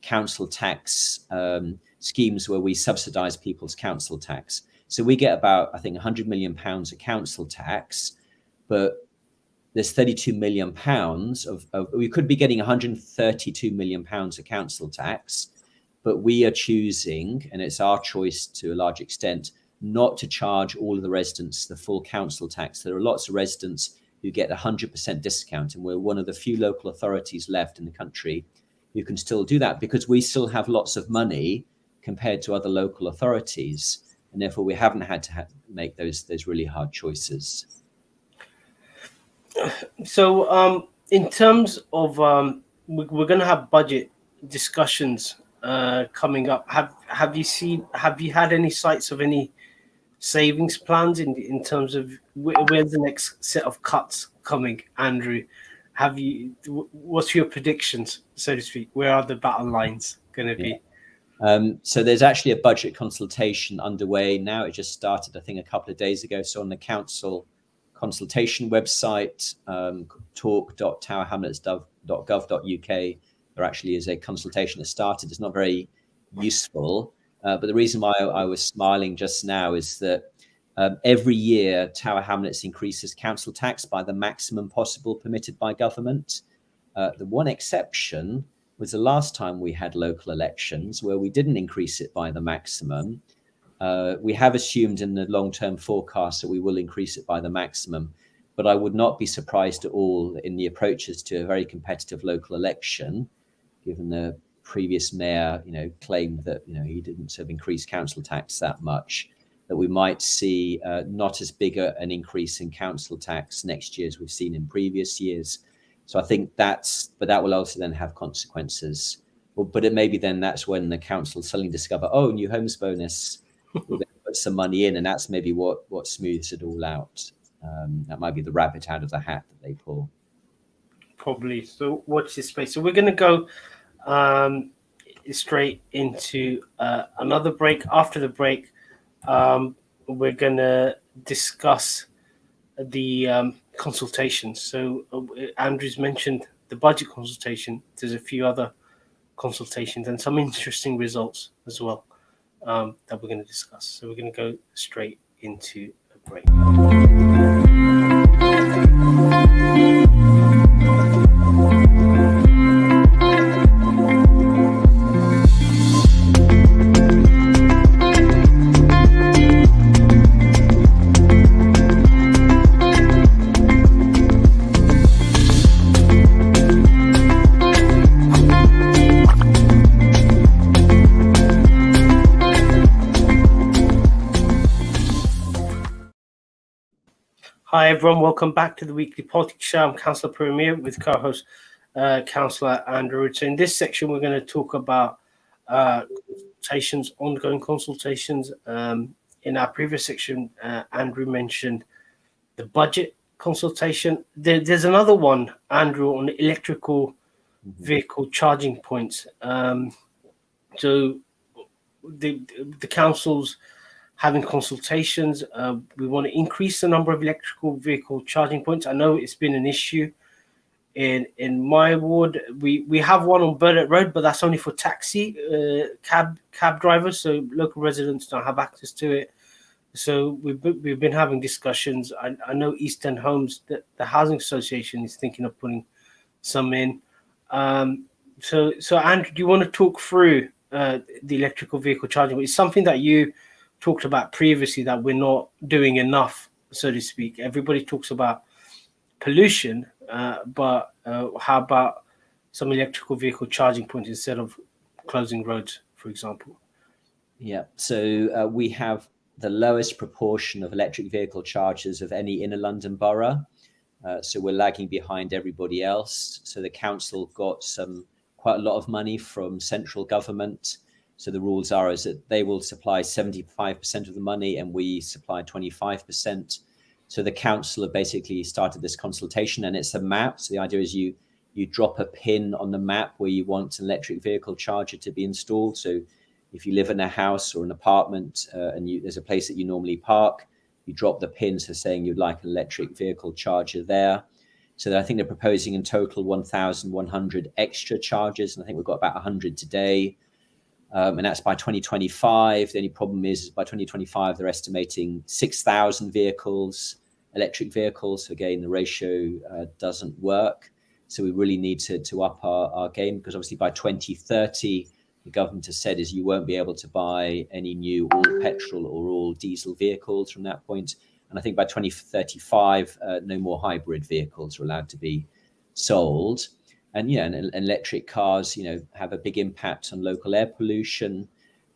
council tax schemes where we subsidise people's council tax. So we get about, I think, £100 million of council tax, but there's £32 million we could be getting £132 million of council tax, but we are choosing, and it's our choice to a large extent, not to charge all of the residents the full council tax. There are lots of residents who get 100% discount, and we're one of the few local authorities left in the country who can still do that, because we still have lots of money compared to other local authorities, and therefore we haven't had to make those really hard choices. So in terms of we're going to have budget discussions coming up. Have you had any sights of any savings plans in terms of where's the next set of cuts coming, Andrew? What's your predictions, so to speak? Where are the battle lines going to be? So there's actually a budget consultation underway now. It just started, I think, a couple of days ago. So on the council consultation website, talk.towerhamlets.gov.uk, there actually is a consultation that started. It's not very useful, but the reason why I was smiling just now is that every year Tower Hamlets increases council tax by the maximum possible permitted by government. The one exception was the last time we had local elections where we didn't increase it by the maximum. We have assumed in the long-term forecast that we will increase it by the maximum, but I would not be surprised at all in the approaches to a very competitive local election, given the previous mayor, claimed that, he didn't sort of increase council tax that much. that we might see not as big an increase in council tax next year as we've seen in previous years. So I think but that will also then have consequences. But it maybe then that's when the council suddenly discover, oh, new homes bonus, we'll then put some money in, and that's maybe what smooths it all out. That might be the rabbit out of the hat that they pull. Probably. So watch this space. So we're going to go straight into another break. After the break, we're going to discuss the consultations. So Andrew's mentioned the budget consultation. There's a few other consultations and some interesting results as well that we're going to discuss. So we're going to go straight into a break. Hi everyone, welcome back to the weekly politics show. I'm Councillor Puru with co-host Councillor Andrew. So in this section, we're going to talk about consultations, ongoing consultations. In our previous section, Andrew mentioned the budget consultation. There's another one, Andrew, on electrical vehicle charging points. So the council's having consultations. We want to increase the number of electrical vehicle charging points. I know it's been an issue in my ward. We have one on Burdett Road, but that's only for taxi cab drivers. So local residents don't have access to it. So we've been having discussions. I know East End Homes, the housing association, is thinking of putting some in. So Andrew, do you want to talk through the electrical vehicle charging? It's something that you talked about previously, that we're not doing enough, so to speak. Everybody talks about pollution, but how about some electrical vehicle charging points instead of closing roads, for example? Yeah, so we have the lowest proportion of electric vehicle chargers of any inner London borough. So we're lagging behind everybody else. So the council got quite a lot of money from central government. So the rules is that they will supply 75% of the money and we supply 25%. So the council have basically started this consultation, and it's a map. So the idea is you drop a pin on the map where you want an electric vehicle charger to be installed. So if you live in a house or an apartment and there's a place that you normally park, you drop the pin, so saying you'd like an electric vehicle charger there. So I think they're proposing in total 1,100 extra chargers, and I think we've got about 100 today. And that's by 2025. The only problem is by 2025, they're estimating 6,000 electric vehicles. So again, the ratio doesn't work. So we really need to up our game, because obviously by 2030, the government has said is you won't be able to buy any new all petrol or all diesel vehicles from that point. And I think by 2035, no more hybrid vehicles are allowed to be sold. And and electric cars, have a big impact on local air pollution.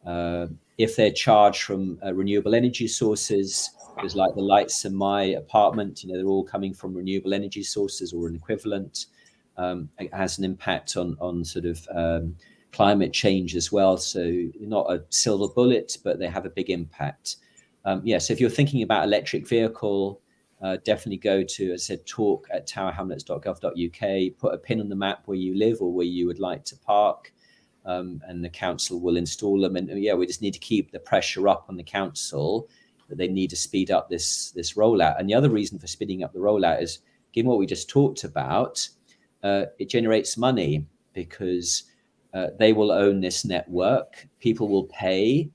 If they're charged from renewable energy sources, there's like the lights in my apartment, they're all coming from renewable energy sources or an equivalent. It has an impact on sort of climate change as well. So not a silver bullet, but they have a big impact. So if you're thinking about electric vehicle, definitely go to, as I said, talk@towerhamlets.gov.uk, put a pin on the map where you live or where you would like to park, and the council will install them. And we just need to keep the pressure up on the council that they need to speed up this rollout. And the other reason for speeding up the rollout is, given what we just talked about, it generates money, because they will own this network. People will pay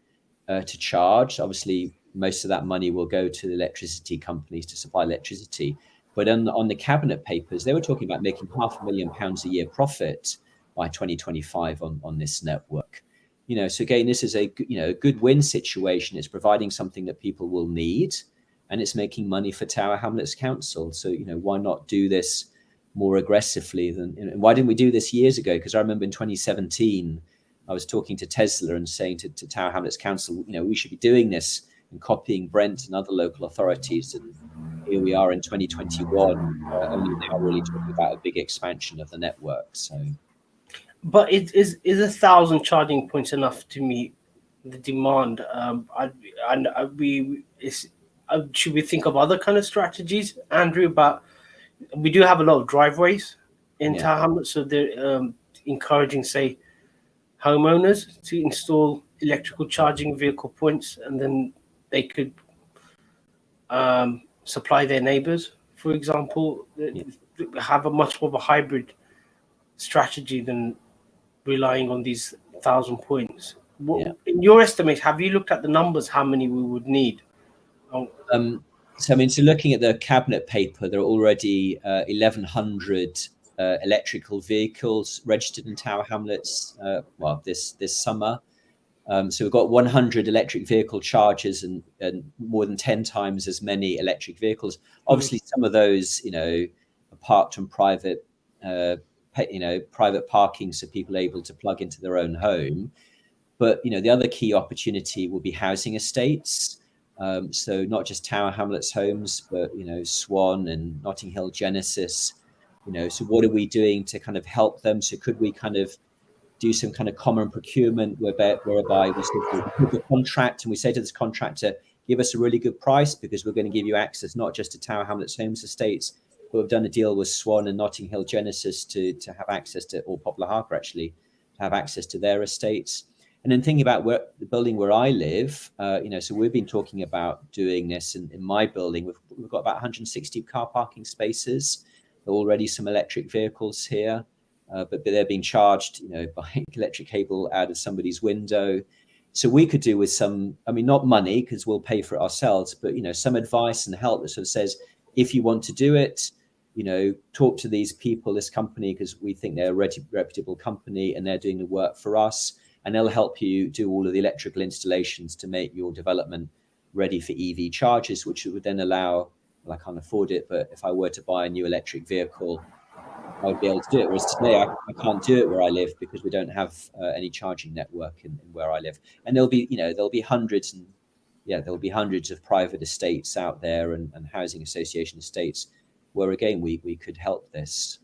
to charge. Obviously, most of that money will go to the electricity companies to supply electricity. But on the cabinet papers, they were talking about making £500,000 a year profit by 2025 on this network. So again, this is a good win situation. It's providing something that people will need, and it's making money for Tower Hamlets Council. So why not do this more aggressively why didn't we do this years ago? Because I remember in 2017, I was talking to Cllr and saying to Tower Hamlets Council, we should be doing this and copying Brent and other local authorities. And here we are in 2021, only now really talking about a big expansion of the network. So, but is 1,000 charging points enough to meet the demand? Should we think of other kind of strategies, Andrew? But we do have a lot of driveways in Tower Hamlets, so they're encouraging, say, homeowners to install electrical charging vehicle points, and then they could supply their neighbors, for example, have a much more of a hybrid strategy than relying on these 1,000 points. In your estimate, have you looked at the numbers, how many we would need? So, I mean, so looking at the cabinet paper, there are already 1,100 electrical vehicles registered in Tower Hamlets, this summer. So we've got 100 electric vehicle chargers and more than 10 times as many electric vehicles. Obviously, some of those, are parked on private parking, so people are able to plug into their own home. But, the other key opportunity will be housing estates. So not just Tower Hamlets homes, but, Swan and Notting Hill Genesis. So what are we doing to kind of help them? So could we kind of do some kind of common procurement whereby we take a contract and we say to this contractor, give us a really good price because we're going to give you access not just to Tower Hamlets homes estates, but we've done a deal with Swan and Notting Hill Genesis to have access to, or Poplar Harbour actually, to have access to their estates. And then thinking about the building where I live, so we've been talking about doing this in my building. We've got about 160 car parking spaces. There are already some electric vehicles here. But they're being charged, by electric cable out of somebody's window. So we could do with some, not money because we'll pay for it ourselves, but, some advice and help that sort of says, if you want to do it, talk to these people, this company, because we think they're a reputable company and they're doing the work for us. And they'll help you do all of the electrical installations to make your development ready for EV charges, which would then allow, well, I can't afford it, but if I were to buy a new electric vehicle, I would be able to do it. Whereas today, I can't do it where I live because we don't have any charging network in where I live. And there'll be hundreds of private estates out there and housing association estates where again we could help this.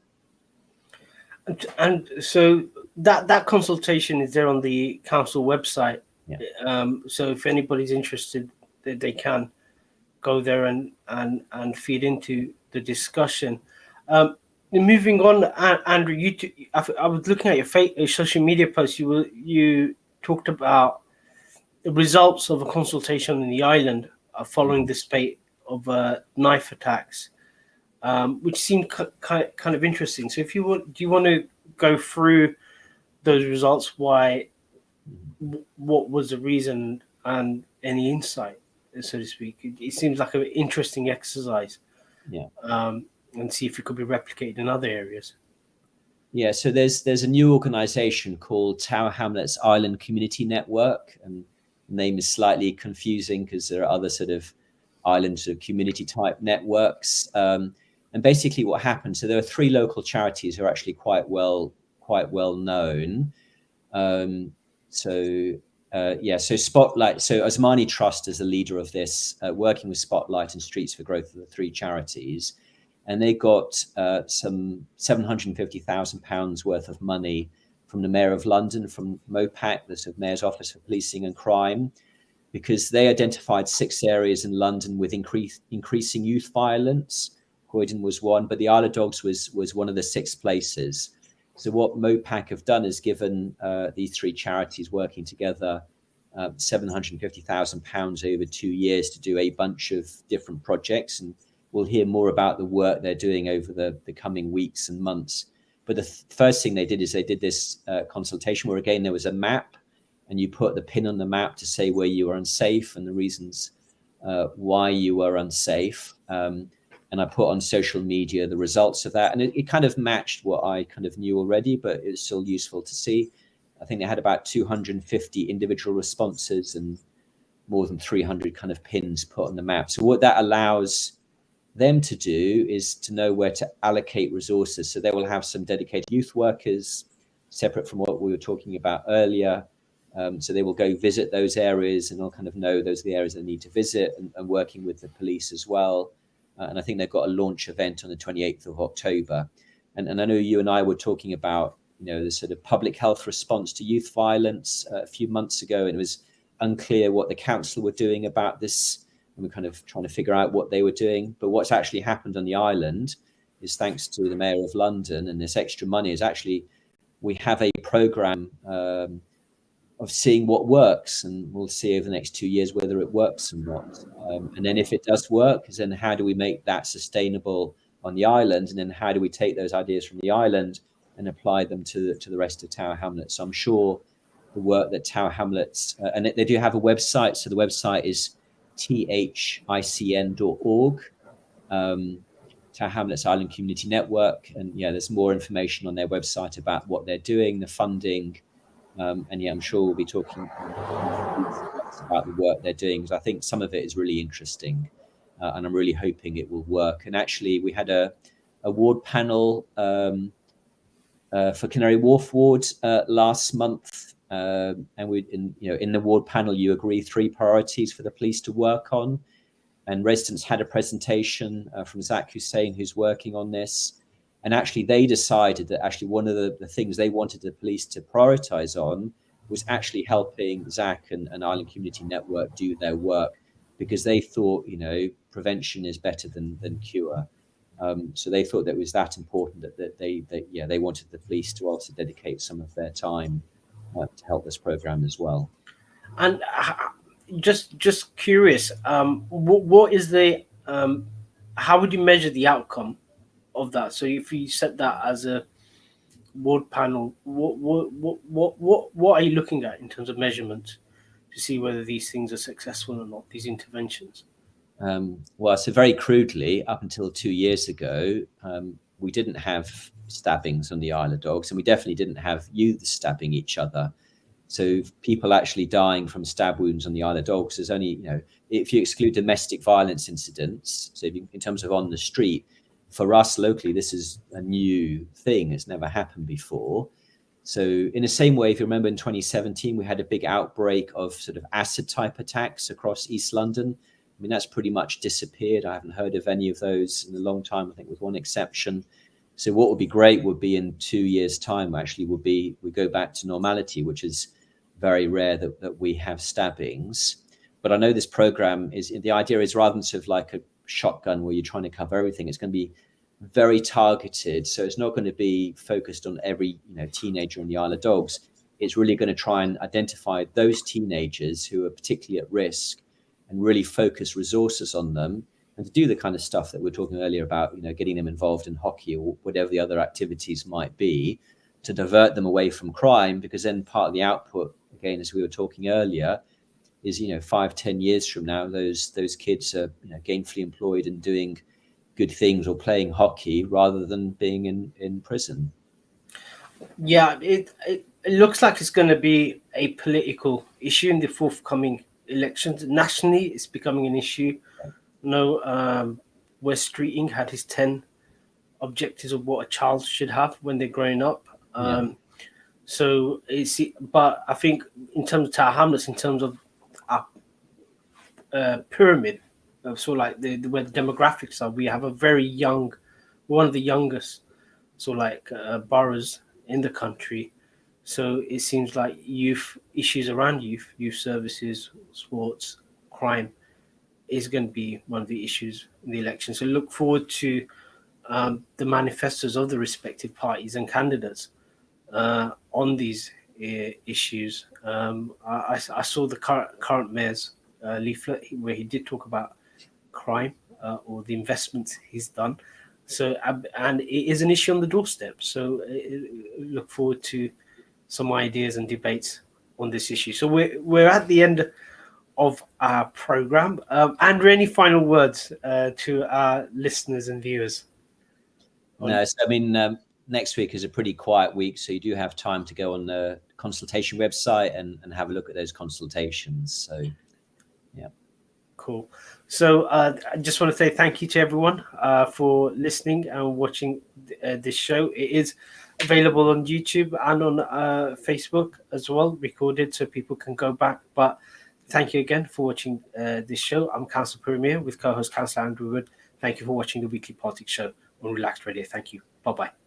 And so that consultation is there on the council website. So if anybody's interested, they can go there and feed into the discussion. Moving on, Andrew, I was looking at your social media post. You talked about the results of a consultation in the island following the spate of knife attacks, which seemed kind of interesting. So, do you want to go through those results? What was the reason and any insight, so to speak? It seems like an interesting exercise. And see if it could be replicated in other areas. Yeah, so there's a new organization called Tower Hamlets Island Community Network, and the name is slightly confusing because there are other sort of island sort of community type networks. And basically what happened, so there are 3 local charities who are actually quite well known. So Spotlight, so Osmani Trust is the leader of this, working with Spotlight and Streets for Growth of the 3 charities. And they got some £750,000 worth of money from the Mayor of London, from MOPAC, the sort of Mayor's Office for Policing and Crime, because they identified 6 areas in London with increasing youth violence. Croydon was one, but the Isle of Dogs was one of the 6 places. So what MOPAC have done is given these 3 charities working together £750,000 over 2 years to do a bunch of different projects. And we'll hear more about the work they're doing over the coming weeks and months. But the first thing they did is they did this consultation where, again, there was a map and you put the pin on the map to say where you were unsafe and the reasons why you were unsafe. And I put on social media the results of that. And it kind of matched what I kind of knew already, but it's still useful to see. I think they had about 250 individual responses and more than 300 kind of pins put on the map. So what that allows them to do is to know where to allocate resources. So they will have some dedicated youth workers, separate from what we were talking about earlier. So they will go visit those areas, and they'll kind of know those are the areas they need to visit, and working with the police as well. And I think they've got a launch event on the 28th of October. And I know you and I were talking about, the sort of public health response to youth violence a few months ago, and it was unclear what the council were doing about this. And we're kind of trying to figure out what they were doing. But what's actually happened on the island is, thanks to the Mayor of London and this extra money, is actually we have a programme of seeing what works, and we'll see over the next 2 years whether it works or not. And then if it does work, then how do we make that sustainable on the island? And then how do we take those ideas from the island and apply them to the rest of Tower Hamlets? So I'm sure the work that Tower Hamlets, and they do have a website. So the website is thicn.org, Tower Hamlets Island Community Network. And there's more information on their website about what they're doing, the funding. And I'm sure we'll be talking about the work they're doing, because I think some of it is really interesting, and I'm really hoping it will work. And actually, we had a ward panel for Canary Wharf ward last month, and in the ward panel, you agree 3 priorities for the police to work on, and residents had a presentation from Zach Hussein, who's working on this. And actually, they decided that actually one of the things they wanted the police to prioritize on was actually helping Zach and Island Community Network do their work, because they thought, prevention is better than cure. So they thought that it was that important that they wanted the police to also dedicate some of their time to help this program as well. And just curious, what is the how would you measure the outcome of that? So if you set that as a ward panel, what are you looking at in terms of measurement to see whether these things are successful or not, these interventions? Well, so very crudely, up until 2 years ago, we didn't have stabbings on the Isle of Dogs, and we definitely didn't have youths stabbing each other. So people actually dying from stab wounds on the Isle of Dogs is only, if you exclude domestic violence incidents, so in terms of on the street, for us locally, this is a new thing. It's never happened before. So in the same way, if you remember in 2017, we had a big outbreak of sort of acid type attacks across East London. I mean, that's pretty much disappeared. I haven't heard of any of those in a long time, I think with one exception. So what would be great would be in 2 years' time, actually, we go back to normality, which is very rare that we have stabbings. But I know this program the idea is, rather than sort of like a shotgun where you're trying to cover everything, it's going to be very targeted. So it's not going to be focused on every teenager on the Isle of Dogs. It's really going to try and identify those teenagers who are particularly at risk and really focus resources on them, and to do the kind of stuff that we were talking earlier about, getting them involved in hockey or whatever the other activities might be, to divert them away from crime. Because then part of the output, again, as we were talking earlier, is 5-10 years from now, those kids are gainfully employed and doing good things or playing hockey rather than being in prison. Yeah, it looks like it's going to be a political issue in the forthcoming elections. Nationally, it's becoming an issue. Wes Streeting had his 10 objectives of what a child should have when they're growing up. So but I think in terms of Tower Hamlets, in terms of pyramid, so like where the demographics are, we have a very young, one of the youngest, boroughs in the country. So it seems like issues around youth services, sports, crime is going to be one of the issues in the election. So look forward to the manifestos of the respective parties and candidates on these issues. I saw the current mayor's leaflet where he did talk about crime or the investments he's done. So, and it is an issue on the doorstep. So look forward to some ideas and debates on this issue. So we're at the end of our program. Andrew, any final words to our listeners and viewers? No, so, I mean, next week is a pretty quiet week, so you do have time to go on the consultation website and have a look at those consultations. So, yeah. Cool. So I just want to say thank you to everyone for listening and watching this show. It is available on YouTube and on Facebook as well, recorded so people can go back. But thank you again for watching this show. I'm Councillor Puru with co-host Councillor Andrew Wood. Thank you for watching the Weekly Politics Show on Relaxed Radio. Thank you. Bye-bye.